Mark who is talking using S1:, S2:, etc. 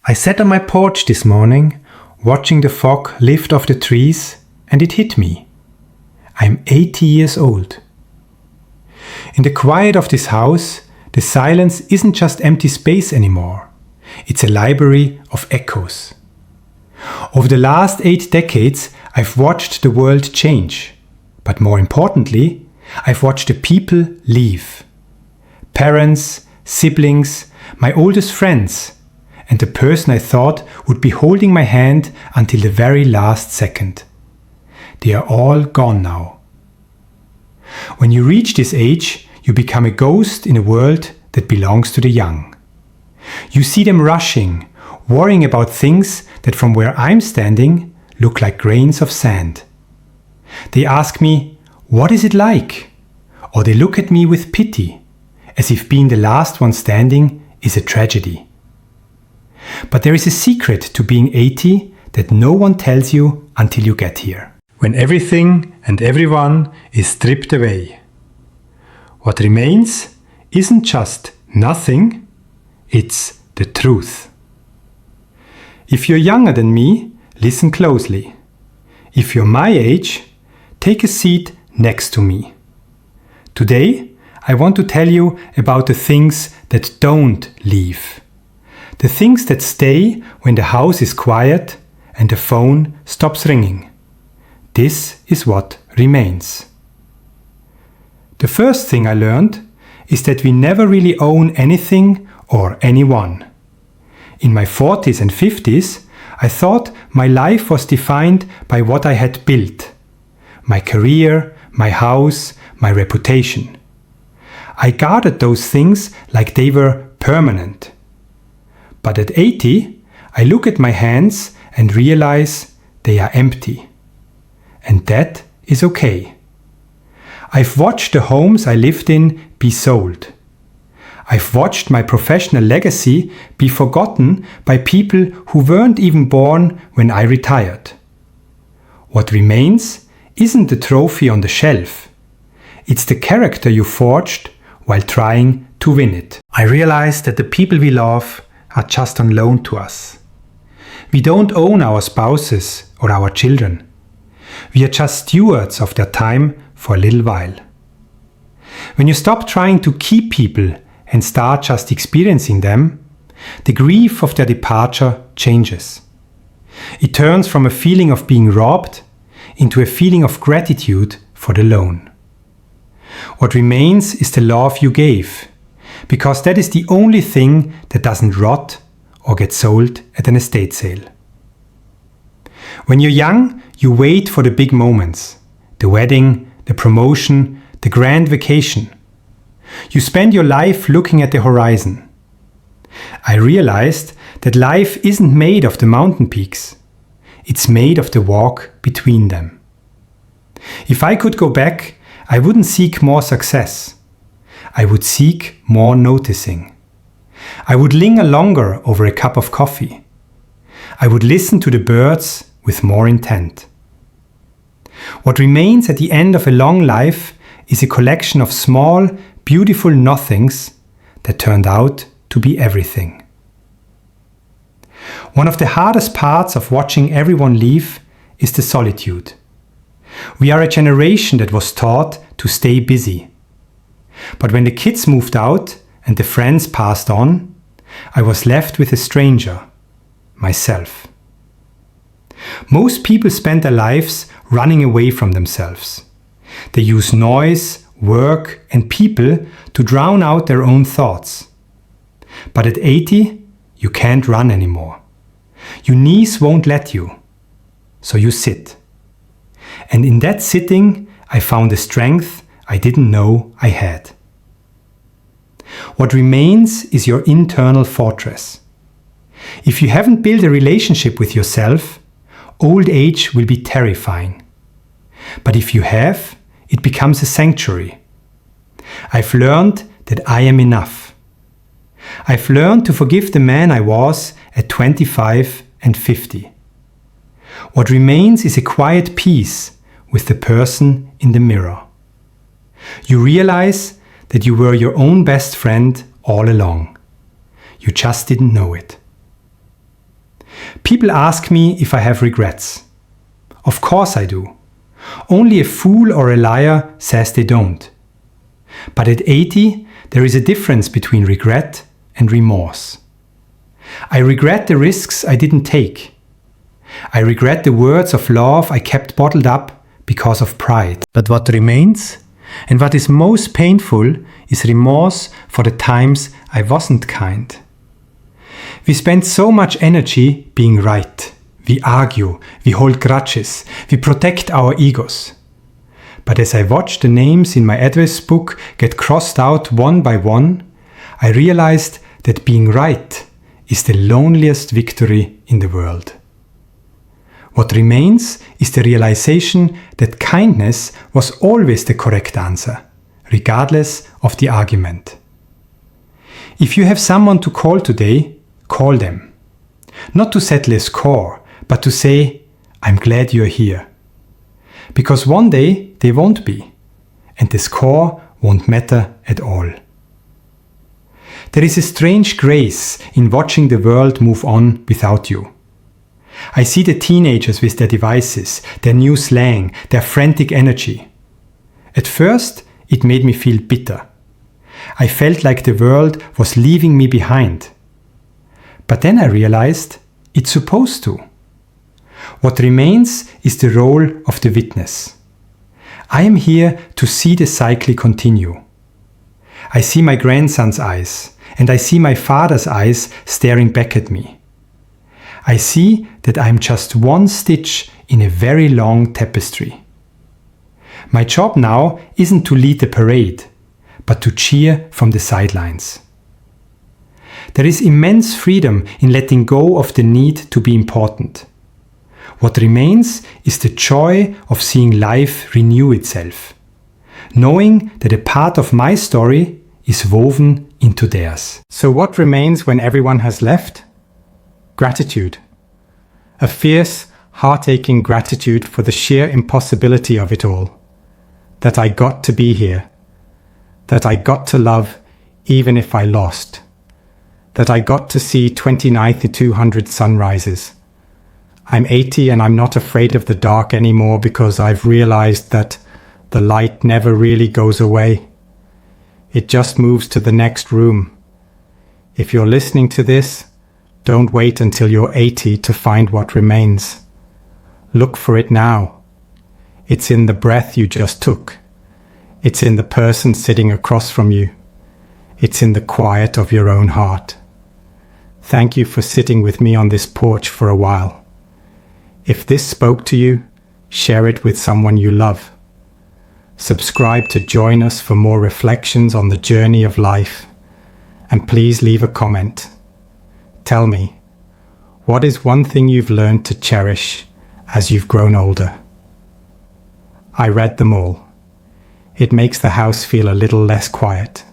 S1: I sat on my porch this morning, watching the fog lift off the trees, and it hit me. I'm 80 years old. In the quiet of this house, the silence isn't just empty space anymore. It's a library of echoes. Over the last 8 decades, I've watched the world change. But more importantly, I've watched the people leave. Parents, siblings, my oldest friends, and the person I thought would be holding my hand until the very last second. They are all gone now. When you reach this age, you become a ghost in a world that belongs to the young. You see them rushing, worrying about things that from where I'm standing look like grains of sand. They ask me, "What is it like?" Or they look at me with pity, as if being the last one standing is a tragedy. But there is a secret to being 80 that no one tells you until you get here. When everything and everyone is stripped away. What remains isn't just nothing, it's the truth. If you're younger than me, listen closely. If you're my age, take a seat next to me. Today, I want to tell you about the things that don't leave. The things that stay when the house is quiet and the phone stops ringing. This is what remains. The first thing I learned is that we never really own anything or anyone. In my 40s and 50s, I thought my life was defined by what I had built. My career, my house, my reputation. I guarded those things like they were permanent. But at 80, I look at my hands and realize they are empty. And that is okay. I've watched the homes I lived in be sold. I've watched my professional legacy be forgotten by people who weren't even born when I retired. What remains isn't the trophy on the shelf. It's the character you forged while trying to win it. I realize that the people we love are just on loan to us. We don't own our spouses or our children. We are just stewards of their time for a little while. When you stop trying to keep people and start just experiencing them, the grief of their departure changes. It turns from a feeling of being robbed into a feeling of gratitude for the loan. What remains is the love you gave, because that is the only thing that doesn't rot or get sold at an estate sale. When you're young, you wait for the big moments, the wedding, the promotion, the grand vacation. You spend your life looking at the horizon. I realized that life isn't made of the mountain peaks. It's made of the walk between them. If I could go back, I wouldn't seek more success. I would seek more noticing. I would linger longer over a cup of coffee. I would listen to the birds with more intent. What remains at the end of a long life is a collection of small, beautiful nothings that turned out to be everything. One of the hardest parts of watching everyone leave is the solitude. We are a generation that was taught to stay busy. But when the kids moved out and the friends passed on, I was left with a stranger, myself. Most people spend their lives running away from themselves. They use noise, work, and people to drown out their own thoughts. But at 80, you can't run anymore. Your knees won't let you. So you sit. And in that sitting, I found a strength I didn't know I had. What remains is your internal fortress. If you haven't built a relationship with yourself, old age will be terrifying. But if you have, it becomes a sanctuary. I've learned that I am enough. I've learned to forgive the man I was at 25 and 50. What remains is a quiet peace with the person in the mirror. You realize that you were your own best friend all along. You just didn't know it. People ask me if I have regrets. Of course I do. Only a fool or a liar says they don't. But at 80, there is a difference between regret and remorse. I regret the risks I didn't take. I regret the words of love I kept bottled up because of pride. But what remains, and what is most painful, is remorse for the times I wasn't kind. We spend so much energy being right. We argue, we hold grudges, we protect our egos. But as I watch the names in my address book get crossed out one by one, I realized that being right is the loneliest victory in the world. What remains is the realization that kindness was always the correct answer, regardless of the argument. If you have someone to call today, call them. Not to settle a score, but to say, I'm glad you're here. Because one day they won't be, and the score won't matter at all. There is a strange grace in watching the world move on without you. I see the teenagers with their devices, their new slang, their frantic energy. At first, it made me feel bitter. I felt like the world was leaving me behind. But then I realized it's supposed to. What remains is the role of the witness. I am here to see the cycle continue. I see my grandson's eyes, and I see my father's eyes staring back at me. I see that I am just one stitch in a very long tapestry. My job now isn't to lead the parade, but to cheer from the sidelines. There is immense freedom in letting go of the need to be important. What remains is the joy of seeing life renew itself, knowing that a part of my story is woven into theirs. So what remains when everyone has left? Gratitude. A fierce, heart-aching gratitude for the sheer impossibility of it all. That I got to be here. That I got to love even if I lost. That I got to see 29 to 200 sunrises. I'm 80 and I'm not afraid of the dark anymore because I've realized that the light never really goes away. It just moves to the next room. If you're listening to this, don't wait until you're 80 to find what remains. Look for it now. It's in the breath you just took. It's in the person sitting across from you. It's in the quiet of your own heart. Thank you for sitting with me on this porch for a while. If this spoke to you, share it with someone you love. Subscribe to join us for more reflections on the journey of life. And please leave a comment. Tell me, what is one thing you've learned to cherish as you've grown older? I read them all. It makes the house feel a little less quiet.